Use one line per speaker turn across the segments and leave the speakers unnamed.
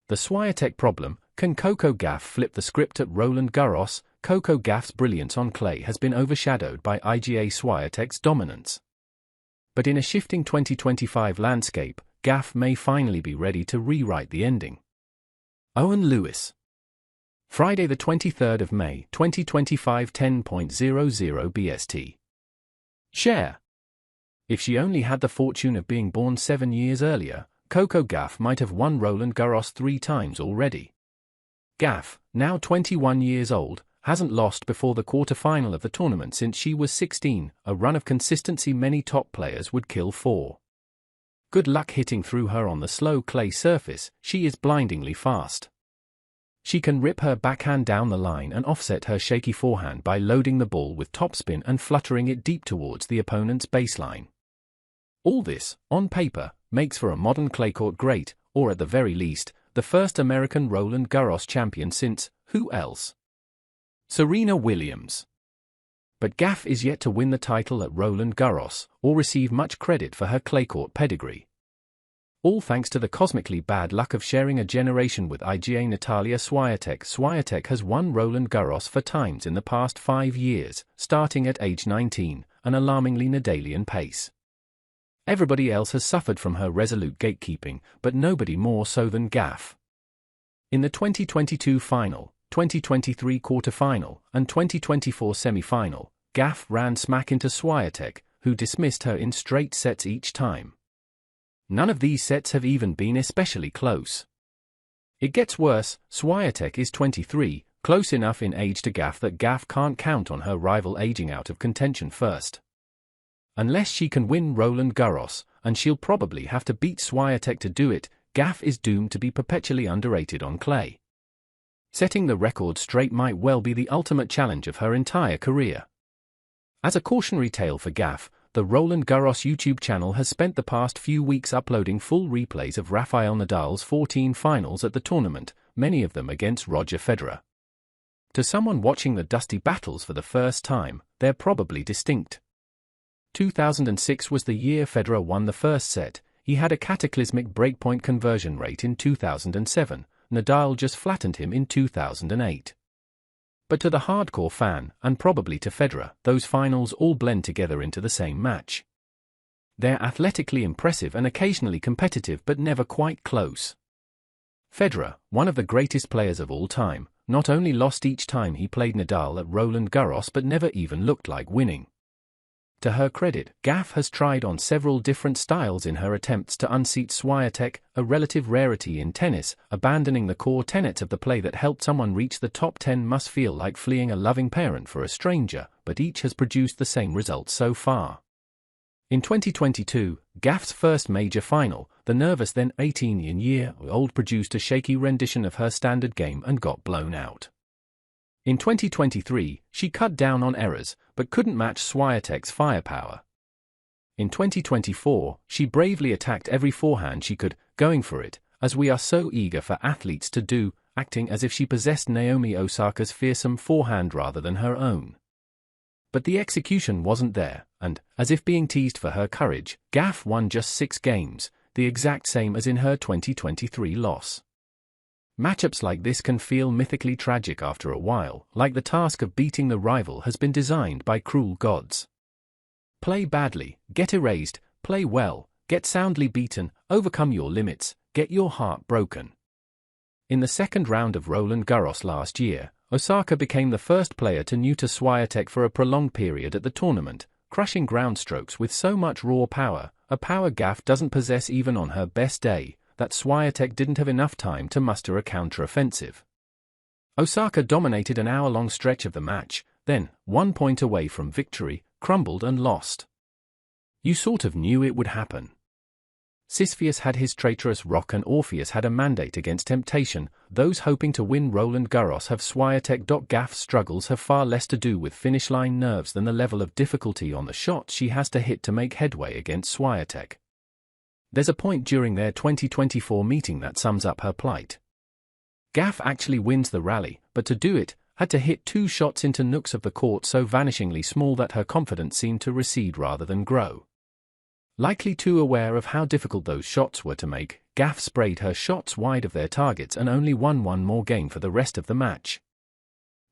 The swiatek problem. Can Coco Gauff flip the script at Roland Garros? Coco Gauff's brilliance on clay has been overshadowed by Iga Świątek's dominance. But in a shifting 2025 landscape, Gauff may finally be ready to rewrite the ending. Owen Lewis. Friday the 23rd of May, 2025, 10:00 BST. Share. If she only had the fortune of being born 7 years earlier, Coco Gauff might have won Roland Garros 3 times already. Gauff, now 21 years old, hasn't lost before the quarter-final of the tournament since she was 16, a run of consistency many top players would kill for. Good luck hitting through her on the slow clay surface, she is blindingly fast. She can rip her backhand down the line and offset her shaky forehand by loading the ball with topspin and fluttering it deep towards the opponent's baseline. All this, on paper, makes for a modern clay court great, or at the very least, the first American Roland Garros champion since, who else? Serena Williams. But Gauff is yet to win the title at Roland Garros, or receive much credit for her clay court pedigree. All thanks to the cosmically bad luck of sharing a generation with Iga Natalia Świątek. Świątek has won Roland Garros 4 times in the past 5 years, starting at age 19, an alarmingly Nadalian pace. Everybody else has suffered from her resolute gatekeeping, but nobody more so than Gauff. In the 2022 final, 2023 quarter-final, and 2024 semi-final, Gauff ran smack into Świątek, who dismissed her in straight sets each time. None of these sets have even been especially close. It gets worse. Świątek is 23, close enough in age to Gauff that Gauff can't count on her rival aging out of contention first. Unless she can win Roland Garros, and she'll probably have to beat Świątek to do it, Gauff is doomed to be perpetually underrated on clay. Setting the record straight might well be the ultimate challenge of her entire career. As a cautionary tale for Gauff, the Roland Garros YouTube channel has spent the past few weeks uploading full replays of Rafael Nadal's 14 finals at the tournament, many of them against Roger Federer. To someone watching the dusty battles for the first time, they're probably distinct. 2006 was the year Federer won the first set. He had a cataclysmic breakpoint conversion rate in 2007, Nadal just flattened him in 2008. But to the hardcore fan, and probably to Federer, those finals all blend together into the same match. They're athletically impressive and occasionally competitive but never quite close. Federer, one of the greatest players of all time, not only lost each time he played Nadal at Roland Garros but never even looked like winning. To her credit, Gauff has tried on several different styles in her attempts to unseat Świątek, a relative rarity in tennis. Abandoning the core tenets of the play that helped someone reach the top 10 must feel like fleeing a loving parent for a stranger, but each has produced the same results so far. In 2022, Gauff's first major final, the nervous then 18-year-old produced a shaky rendition of her standard game and got blown out. In 2023, she cut down on errors, but couldn't match Świątek's firepower. In 2024, she bravely attacked every forehand she could, going for it, as we are so eager for athletes to do, acting as if she possessed Naomi Osaka's fearsome forehand rather than her own. But the execution wasn't there, and, as if being teased for her courage, Gauff won just 6 games, the exact same as in her 2023 loss. Matchups like this can feel mythically tragic after a while, like the task of beating the rival has been designed by cruel gods. Play badly, get erased; play well, get soundly beaten; overcome your limits, get your heart broken. In the second round of Roland Garros last year, Osaka became the first player to neuter Świątek for a prolonged period at the tournament, crushing ground strokes with so much raw power, a power Gauff doesn't possess even on her best day, that Świątek didn't have enough time to muster a counter-offensive. Osaka dominated an hour-long stretch of the match, then, 1 point away from victory, crumbled and lost. You sort of knew it would happen. Sisyphus had his traitorous rock and Orpheus had a mandate against temptation. Those hoping to win Roland Garros have Świątek. Gauff's struggles have far less to do with finish-line nerves than the level of difficulty on the shots she has to hit to make headway against Świątek. There's a point during their 2024 meeting that sums up her plight. Gauff actually wins the rally, but to do it, had to hit 2 shots into nooks of the court so vanishingly small that her confidence seemed to recede rather than grow. Likely too aware of how difficult those shots were to make, Gauff sprayed her shots wide of their targets and only won one more game for the rest of the match.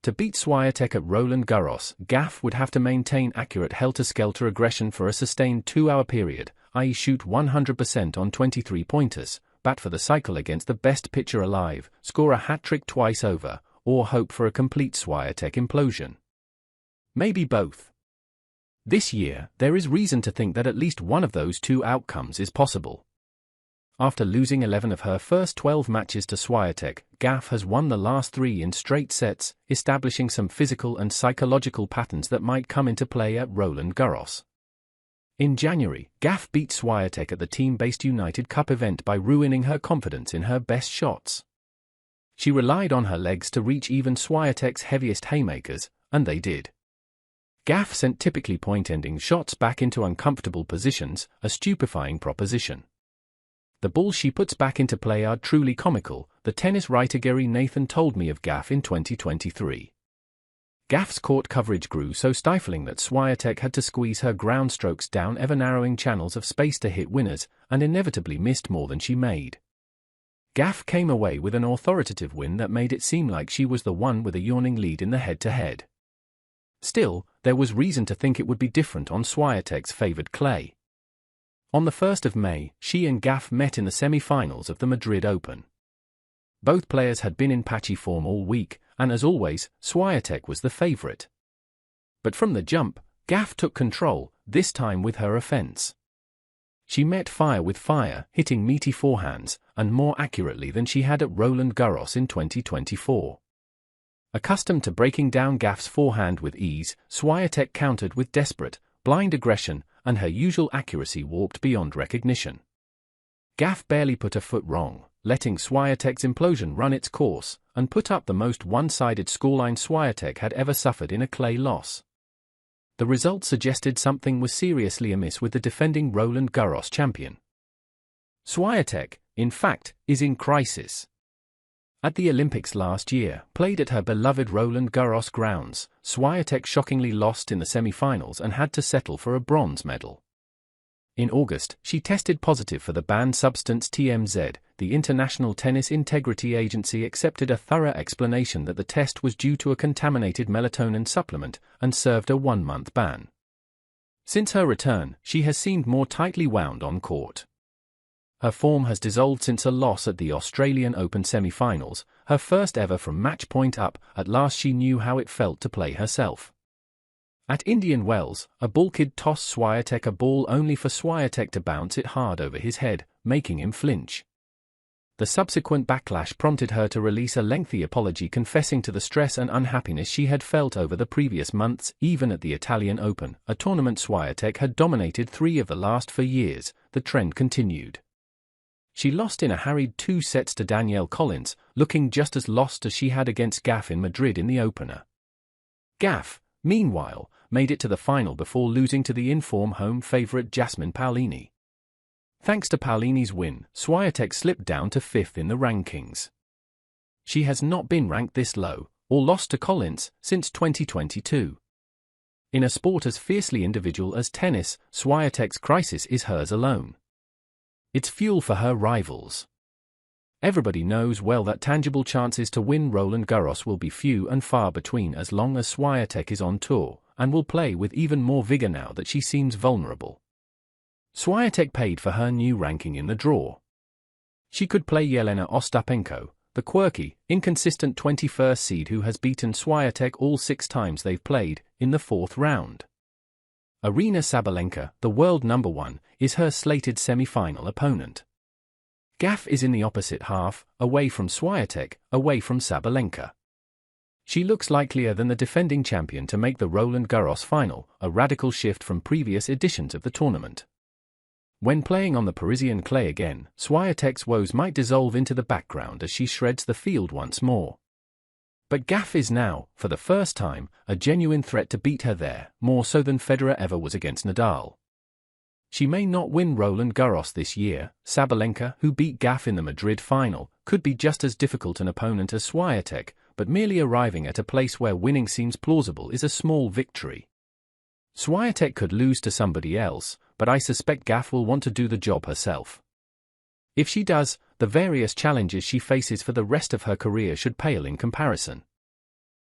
To beat Świątek at Roland Garros, Gauff would have to maintain accurate helter-skelter aggression for a sustained 2-hour period, i.e. shoot 100% on 23-pointers, bat for the cycle against the best pitcher alive, score a hat-trick twice over, or hope for a complete Świątek implosion. Maybe both. This year, there is reason to think that at least one of those two outcomes is possible. After losing 11 of her first 12 matches to Świątek, Gauff has won the last 3 in straight sets, establishing some physical and psychological patterns that might come into play at Roland Garros. In January, Gauff beat Świątek at the team-based United Cup event by ruining her confidence in her best shots. She relied on her legs to reach even Świątek's heaviest haymakers, and they did. Gauff sent typically point-ending shots back into uncomfortable positions, a stupefying proposition. The balls she puts back into play are truly comical, the tennis writer Gary Nathan told me of Gauff in 2023. Gauff's court coverage grew so stifling that Świątek had to squeeze her ground strokes down ever-narrowing channels of space to hit winners, and inevitably missed more than she made. Gauff came away with an authoritative win that made it seem like she was the one with a yawning lead in the head-to-head. Still, there was reason to think it would be different on Świątek's favoured clay. On the 1st of May, she and Gauff met in the semi-finals of the Madrid Open. Both players had been in patchy form all week, and as always, Świątek was the favourite. But from the jump, Gauff took control, this time with her offence. She met fire with fire, hitting meaty forehands, and more accurately than she had at Roland Garros in 2024. Accustomed to breaking down Gauff's forehand with ease, Świątek countered with desperate, blind aggression, and her usual accuracy warped beyond recognition. Gauff barely put a foot wrong, letting Świątek's implosion run its course, and put up the most one-sided scoreline Świątek had ever suffered in a clay loss. The result suggested something was seriously amiss with the defending Roland Garros champion. Świątek, in fact, is in crisis. At the Olympics last year, played at her beloved Roland Garros grounds, Świątek shockingly lost in the semi-finals and had to settle for a bronze medal. In August, she tested positive for the banned substance TMZ. The International Tennis Integrity Agency accepted a thorough explanation that the test was due to a contaminated melatonin supplement, and served a 1-month ban. Since her return, she has seemed more tightly wound on court. Her form has dissolved since a loss at the Australian Open semi-finals, her first ever from match point up. At last she knew how it felt to play herself. At Indian Wells, a ball kid tossed Świątek a ball only for Świątek to bounce it hard over his head, making him flinch. The subsequent backlash prompted her to release a lengthy apology confessing to the stress and unhappiness she had felt over the previous months. Even at the Italian Open, a tournament Świątek had dominated 3 of the last 4 years, the trend continued. She lost in a harried 2 sets to Danielle Collins, looking just as lost as she had against Gauff in Madrid in the opener. Gauff, meanwhile, made it to the final before losing to the in-form home favourite Jasmine Paolini. Thanks to Paolini's win, Świątek slipped down to 5th in the rankings. She has not been ranked this low, or lost to Collins, since 2022. In a sport as fiercely individual as tennis, Świątek's crisis is hers alone. It's fuel for her rivals. Everybody knows well that tangible chances to win Roland Garros will be few and far between as long as Świątek is on tour, and will play with even more vigor now that she seems vulnerable. Świątek paid for her new ranking in the draw. She could play Jelena Ostapenko, the quirky, inconsistent 21st seed who has beaten Świątek all 6 times they've played, in the 4th round. Aryna Sabalenka, the world number 1, is her slated semi-final opponent. Gauff is in the opposite half, away from Świątek, away from Sabalenka. She looks likelier than the defending champion to make the Roland Garros final, a radical shift from previous editions of the tournament. When playing on the Parisian clay again, Świątek's woes might dissolve into the background as she shreds the field once more. But Gauff is now, for the first time, a genuine threat to beat her there, more so than Federer ever was against Nadal. She may not win Roland Garros this year. Sabalenka, who beat Gauff in the Madrid final, could be just as difficult an opponent as Świątek, but merely arriving at a place where winning seems plausible is a small victory. Świątek could lose to somebody else, but I suspect Gauff will want to do the job herself. If she does, the various challenges she faces for the rest of her career should pale in comparison.